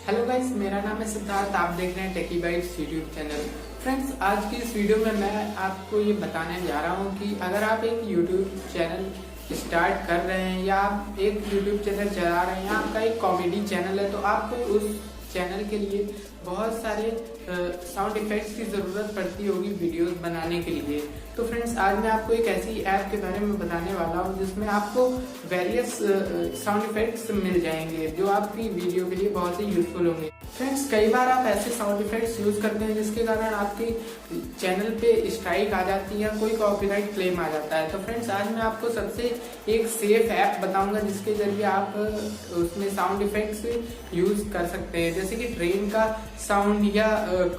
Hello guys, मेरा नाम है सिद्धार्थ। आप देख रहे हैं टेकी बाइट्स यूट्यूब चैनल। फ्रेंड्स, आज की इस वीडियो में मैं आपको ये बताने जा रहा हूँ कि अगर आप एक यूट्यूब चैनल स्टार्ट कर रहे हैं या आप एक यूट्यूब चैनल चला रहे हैं या आपका एक कॉमेडी चैनल है, तो आपको उस चैनल के लिए बहुत सारे साउंड इफेक्ट्स की ज़रूरत पड़ती होगी वीडियोस बनाने के लिए। तो फ्रेंड्स, आज मैं आपको एक ऐसी ऐप के बारे में बताने वाला हूँ जिसमें आपको वेरियस साउंड इफेक्ट्स मिल जाएंगे जो आपकी वीडियो के लिए बहुत ही यूजफुल होंगे। फ्रेंड्स, कई बार आप ऐसे साउंड इफेक्ट्स यूज करते हैं जिसके कारण आपके चैनल पे स्ट्राइक आ जाती है, कोई कॉपीराइट क्लेम आ जाता है। तो फ्रेंड्स, आज मैं आपको सबसे एक सेफ ऐप बताऊंगा जिसके जरिए आप उसमें साउंड इफेक्ट्स यूज कर सकते हैं, जैसे कि ट्रेन का साउंड या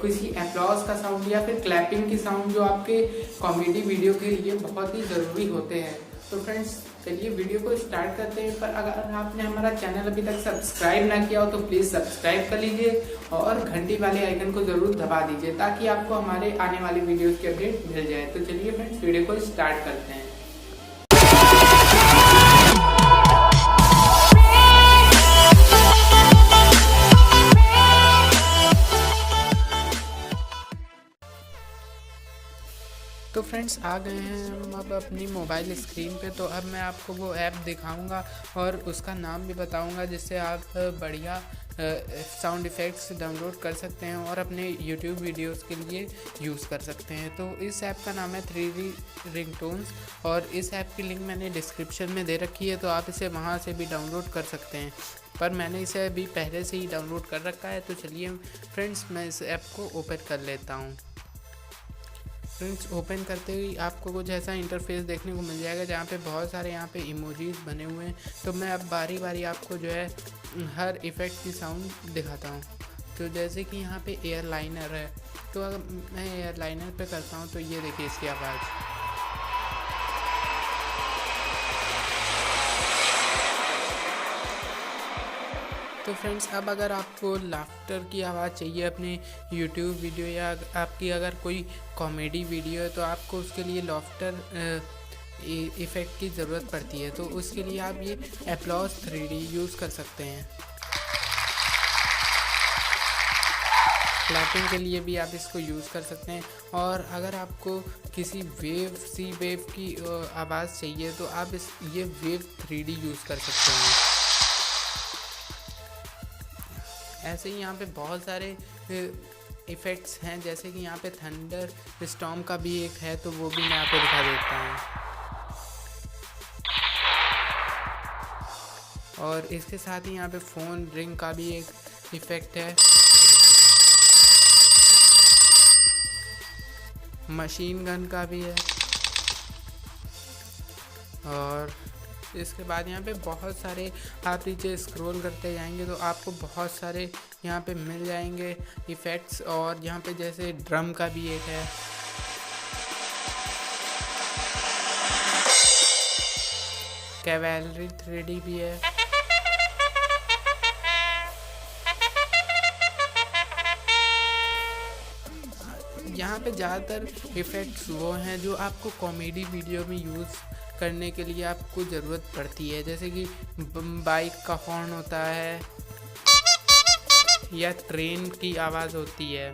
किसी अप्लॉज का साउंड या फिर क्लैपिंग की साउंड, जो आपके कॉमेडी वीडियो के लिए बहुत ही ज़रूरी होते हैं। तो फ्रेंड्स, चलिए वीडियो को स्टार्ट करते हैं। पर अगर आपने हमारा चैनल अभी तक सब्सक्राइब ना किया हो तो प्लीज़ सब्सक्राइब कर लीजिए और घंटी वाले आइकन को ज़रूर दबा दीजिए ताकि आपको हमारे आने वाली वीडियोस की अपडेट मिल जाए। तो चलिए फ्रेंड्स, वीडियो को स्टार्ट करते हैं। तो फ्रेंड्स, आ गए हैं हम अब अपनी मोबाइल स्क्रीन पे। तो अब मैं आपको वो ऐप दिखाऊंगा और उसका नाम भी बताऊंगा जिससे आप बढ़िया साउंड इफ़ेक्ट्स डाउनलोड कर सकते हैं और अपने यूट्यूब वीडियोस के लिए यूज़ कर सकते हैं। तो इस ऐप का नाम है 3D रिंगटोन्स और इस ऐप की लिंक मैंने डिस्क्रिप्शन में दे रखी है, तो आप इसे वहाँ से भी डाउनलोड कर सकते हैं। पर मैंने इसे अभी पहले से ही डाउनलोड कर रखा है। तो चलिए फ्रेंड्स, मैं इस ऐप को ओपन कर लेता हूँ। फ्रेंड्स, ओपन करते ही आपको कुछ ऐसा इंटरफेस देखने को मिल जाएगा जहाँ पे बहुत सारे यहाँ पे इमोजीज बने हुए हैं। तो मैं अब बारी बारी आपको जो है हर इफ़ेक्ट की साउंड दिखाता हूँ। तो जैसे कि यहाँ पे एयरलाइनर है, तो अगर मैं एयरलाइनर पे करता हूँ तो ये देखिए इसकी आवाज़। तो फ्रेंड्स, अब अगर आपको लाफ्टर की आवाज़ चाहिए अपने यूट्यूब वीडियो या आपकी अगर कोई कॉमेडी वीडियो है तो आपको उसके लिए लाफ्टर इफ़ेक्ट की ज़रूरत पड़ती है। तो उसके लिए आप ये एप्लॉज 3D यूज़ कर सकते हैं। क्लैपिंग के लिए भी आप इसको यूज़ कर सकते हैं। और अगर आपको किसी सी वेव की आवाज़ चाहिए तो आप ये वेव 3D यूज़ कर सकते हैं। ऐसे ही यहाँ पे बहुत सारे इफ़ेक्ट्स हैं, जैसे कि यहाँ पे थंडर स्टॉर्म का भी एक है, तो वो भी मैं आपको दिखा देता हूँ। और इसके साथ ही यहाँ पे फ़ोन रिंग का भी एक इफ़ेक्ट है। मशीन गन का भी है। और इसके बाद यहाँ पे बहुत सारे, आप नीचे स्क्रॉल करते जाएंगे तो आपको बहुत सारे यहाँ पे मिल जाएंगे इफ़ेक्ट्स। और यहाँ पे जैसे ड्रम का भी एक है। कैवेलरी 3D भी है। यहाँ पे ज़्यादातर इफ़ेक्ट्स वो हैं जो आपको कॉमेडी वीडियो में यूज़ करने के लिए आपको ज़रूरत पड़ती है, जैसे कि बाइक का हॉर्न होता है या ट्रेन की आवाज़ होती है।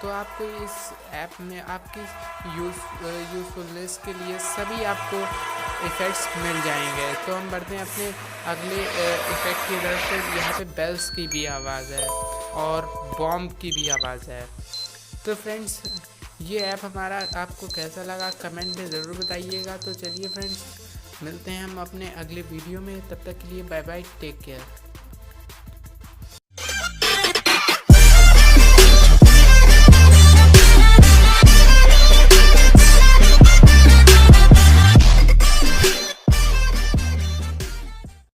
तो आपको इस ऐप में आपकी यूज़फुलनेस के लिए सभी आपको इफ़ेक्ट्स मिल जाएंगे। तो हम बढ़ते हैं अपने अगले इफ़ेक्ट की तरफ से। यहाँ पे बेल्स की भी आवाज़ है और बॉम्ब की भी आवाज़ है। तो फ्रेंड्स, ये ऐप हमारा आपको कैसा लगा कमेंट में ज़रूर बताइएगा। तो चलिए फ्रेंड्स, मिलते हैं हम अपने अगले वीडियो में। तब तक के लिए बाय बाय, टेक केयर।